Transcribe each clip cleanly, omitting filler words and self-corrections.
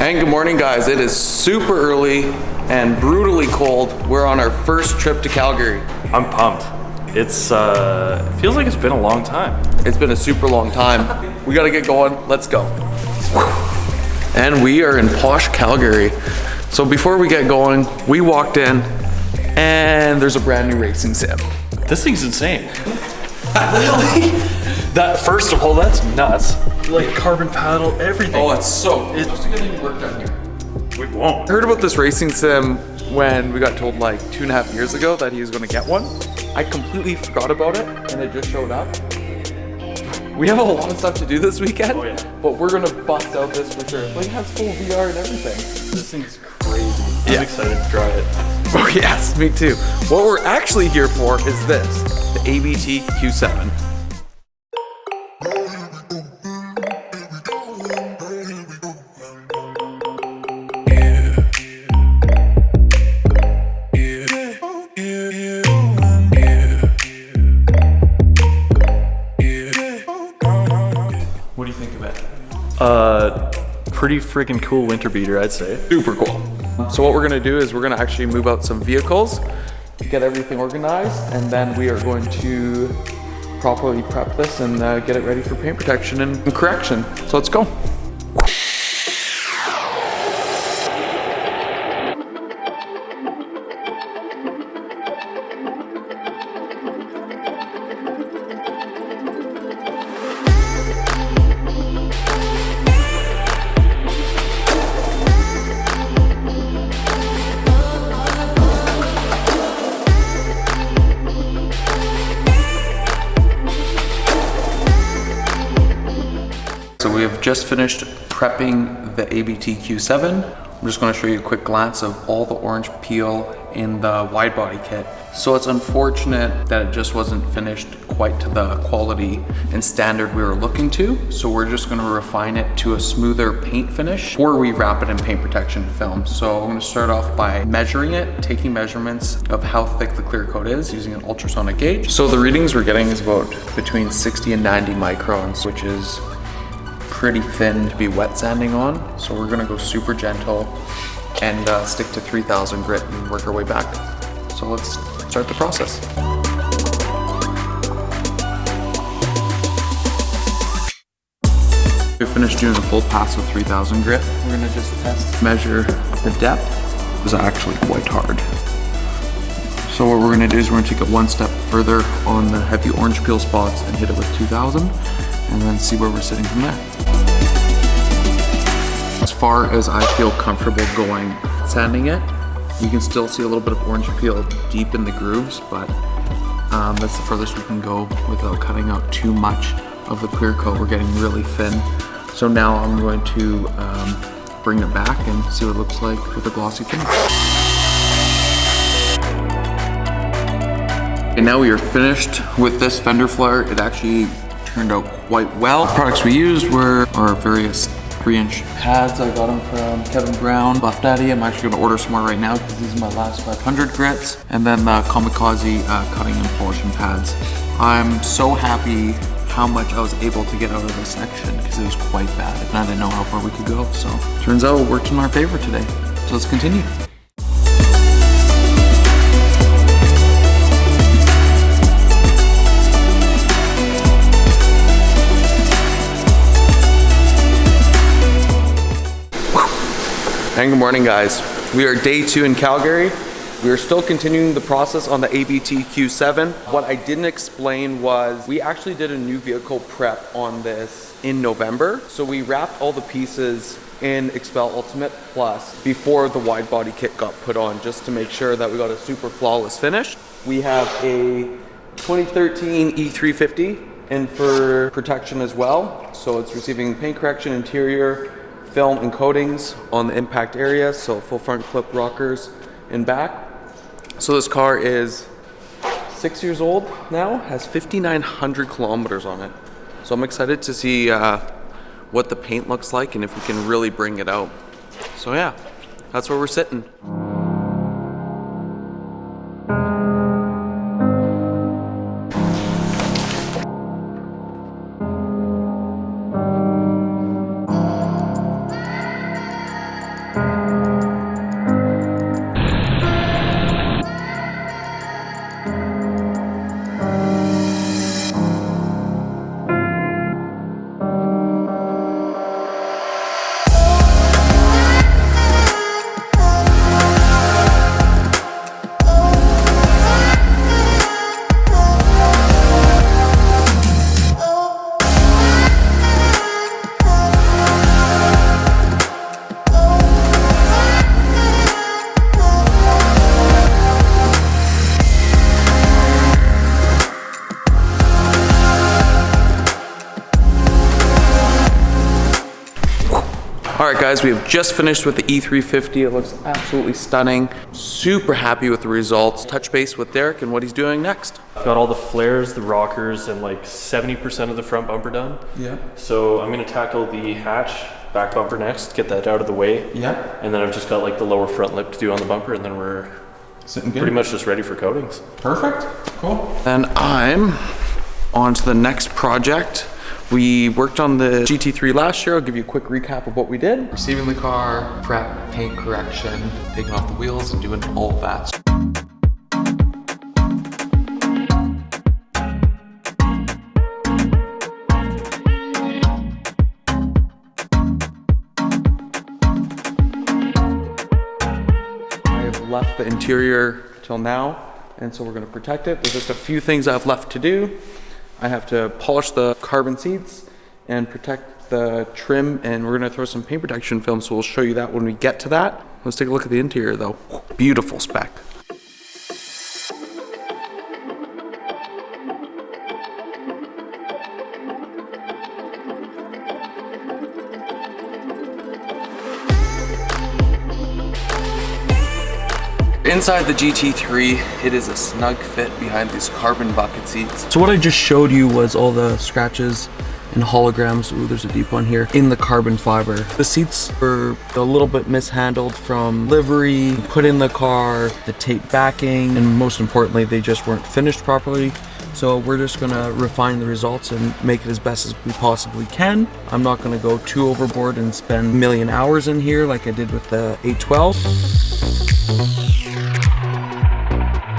And good morning, guys. It is super early and brutally cold. We're on our first trip to Calgary. I'm pumped. It's feels like it's been a long time. It's been a super long time. We gotta get going. Let's go. And we are in Posh Calgary. So before we get going, we walked in and there's a brand new racing sim. This thing's insane. Really? That, first of all, that's nuts. Like carbon paddle, everything. Oh, it's so. It's supposed to get any work done here. We won't. I heard about this racing sim when we got told like 2.5 years ago that he was gonna get one. I completely forgot about it and it just showed up. We have a lot of stuff to do this weekend, but we're gonna bust out this for sure. Like it has full VR and everything. This thing's crazy. I'm excited to try it. Oh yes, me too. What we're actually here for is this, the ABT Q7. What do you think of it? Pretty freaking cool winter beater, I'd say. Super cool. So what we're gonna do is we're gonna actually move out some vehicles, get everything organized, and then we are going to properly prep this and get it ready for paint protection and correction. So let's go. So we have just finished prepping the ABT Q7. I'm just going to show you a quick glance of all the orange peel in the wide body kit. So it's unfortunate that it just wasn't finished quite to the quality and standard we were looking to. So we're just going to refine it to a smoother paint finish before we wrap it in paint protection film. So I'm going to start off by measuring it, taking measurements of how thick the clear coat is using an ultrasonic gauge. So the readings we're getting is about between 60 and 90 microns, which is pretty thin to be wet sanding on. So we're gonna go super gentle and stick to 3000 grit and work our way back. So let's start the process. We finished doing a full pass with 3000 grit. We're gonna just test, measure the depth. It was actually quite hard. So what we're gonna do is we're gonna take it one step further on the heavy orange peel spots and hit it with 2000 and then see where we're sitting from there. As far as I feel comfortable going sanding it, you can still see a little bit of orange peel deep in the grooves, but that's the furthest we can go without cutting out too much of the clear coat. We're getting really thin. So now I'm going to bring it back and see what it looks like with a glossy finish. And now we are finished with this fender flare. It actually turned out quite well. The products we used were our various 3-inch pads. I got them from Kevin Brown, Buff Daddy. I'm actually gonna order some more right now because these are my last 500 grits. And then the Kamikaze cutting and polishing pads. I'm so happy how much I was able to get out of this section because it was quite bad and I didn't know how far we could go. So turns out it worked in our favor today. So let's continue. And good morning, guys. We are day 2 in Calgary. We are still continuing the process on the ABT Q7. What I didn't explain was we actually did a new vehicle prep on this in November. So we wrapped all the pieces in Expel Ultimate Plus before the wide body kit got put on, just to make sure that we got a super flawless finish. We have a 2013 E350 in for protection as well. So it's receiving paint correction, interior, film and coatings on the impact area, so full front clip rockers in back. So this car is 6 years old now, has 5,900 kilometers on it. So I'm excited to see what the paint looks like and if we can really bring it out. So yeah, that's where we're sitting. All right, guys, we have just finished with the E350. It looks absolutely stunning. Super happy with the results. Touch base with Derek and what he's doing next. I've got all the flares, the rockers, and like 70% of the front bumper done. Yeah. So I'm gonna tackle the hatch back bumper next, get that out of the way. Yeah. And then I've just got like the lower front lip to do on the bumper, and then we're Sitting good. pretty much just ready for coatings. Perfect. Cool. And I'm on to the next project. We worked on the GT3 last year. I'll give you a quick recap of what we did. Receiving the car, prep, paint correction, taking off the wheels and doing all of that. I have left the interior till now, and so we're gonna protect it. There's just a few things I have left to do. I have to polish the carbon seats and protect the trim, and we're gonna throw some paint protection film, so we'll show you that when we get to that. Let's take a look at the interior though. Beautiful spec. Inside the GT3, it is a snug fit behind these carbon bucket seats. So what I just showed you was all the scratches and holograms. Ooh, there's a deep one here in the carbon fiber. The seats were a little bit mishandled from livery, put in the car, the tape backing, and most importantly, they just weren't finished properly. So we're just gonna refine the results and make it as best as we possibly can. I'm not gonna go too overboard and spend a million hours in here like I did with the 812.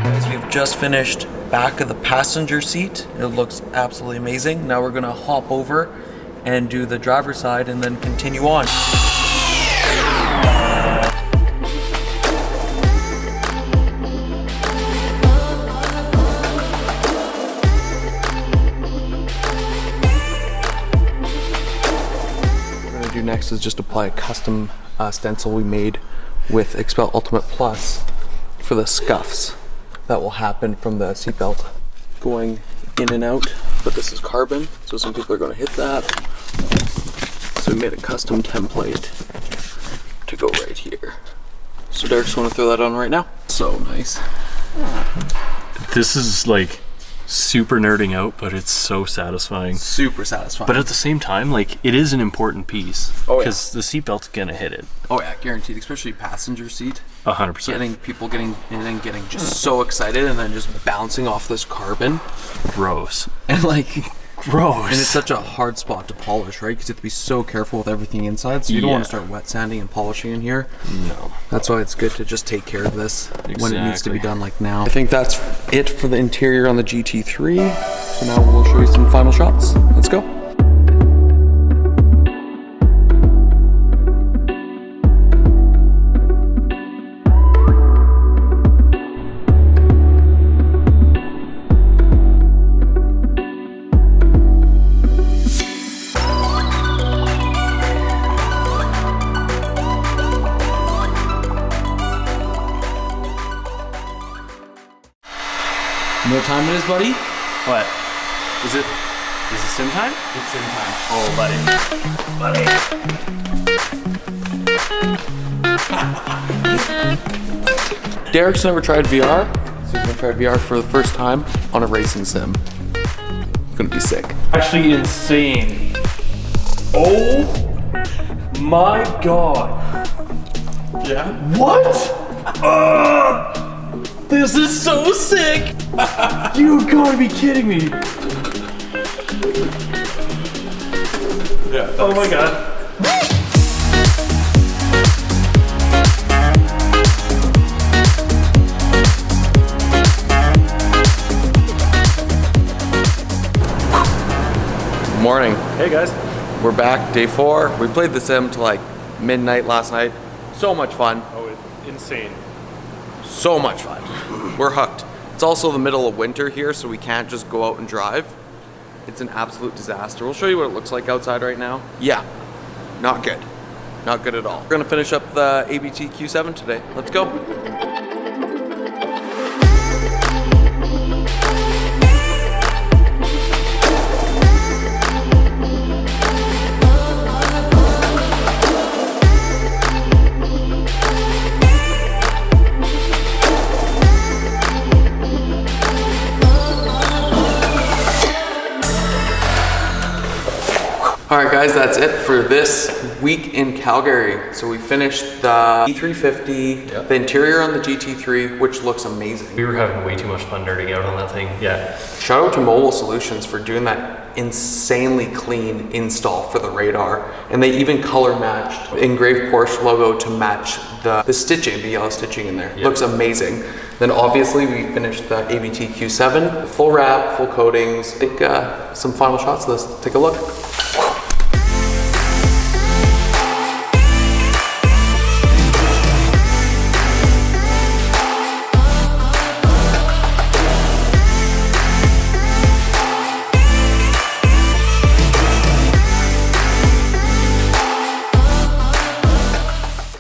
Guys, we've just finished back of the passenger seat. It looks absolutely amazing. Now we're gonna hop over and do the driver's side and then continue on. What we're gonna do next is just apply a custom stencil we made with Expel Ultimate Plus for the scuffs that will happen from the seatbelt going in and out. But this is carbon, so some people are going to hit that. So we made a custom template to go right here. So Derek's going to throw that on right now. So nice. This is like super nerding out, but it's so satisfying. Super satisfying. But at the same time, like, it is an important piece. Oh, yeah. Because the seatbelt's gonna hit it. Oh yeah, guaranteed. Especially passenger seat. 100%. People getting just so excited and then just bouncing off this carbon. Gross. And like, Gross. and it's such a hard spot to polish, right? Because you have to be so careful with everything inside. So you don't want to start wet sanding and polishing in here. No. That's why it's good to just take care of this when it needs to be Exactly. done, like now. I think that's it for the interior on the GT3. So now we'll show you some final shots. Let's go. You know what time it is, buddy? What? Is it sim time? It's sim time. Oh, buddy. Derek's never tried VR, so he's gonna try VR for the first time on a racing sim. Gonna be sick. Actually insane. Oh my god. Yeah? What? This is so sick! You gotta be kidding me! Yeah. Oh my god. Morning. Hey guys. We're back, day 4. We played the sim till like midnight last night. So much fun. Oh, insane. So much fun. We're hooked. It's also the middle of winter here, so we can't just go out and drive. It's an absolute disaster. We'll show you what it looks like outside right now. Yeah, not good. Not good at all. We're gonna finish up the ABT Q7 today. Let's go. guys, that's it for this week in Calgary. So we finished the E350, the interior on the GT3, which looks amazing. We were having way too much fun nerding out on that thing. Yeah. Shout out to Mobile Solutions for doing that insanely clean install for the radar. And they even color matched the engraved Porsche logo to match the stitching, the yellow stitching in there. Looks amazing. Then obviously we finished the ABT Q7, full wrap, full coatings. Take some final shots of this. Take a look.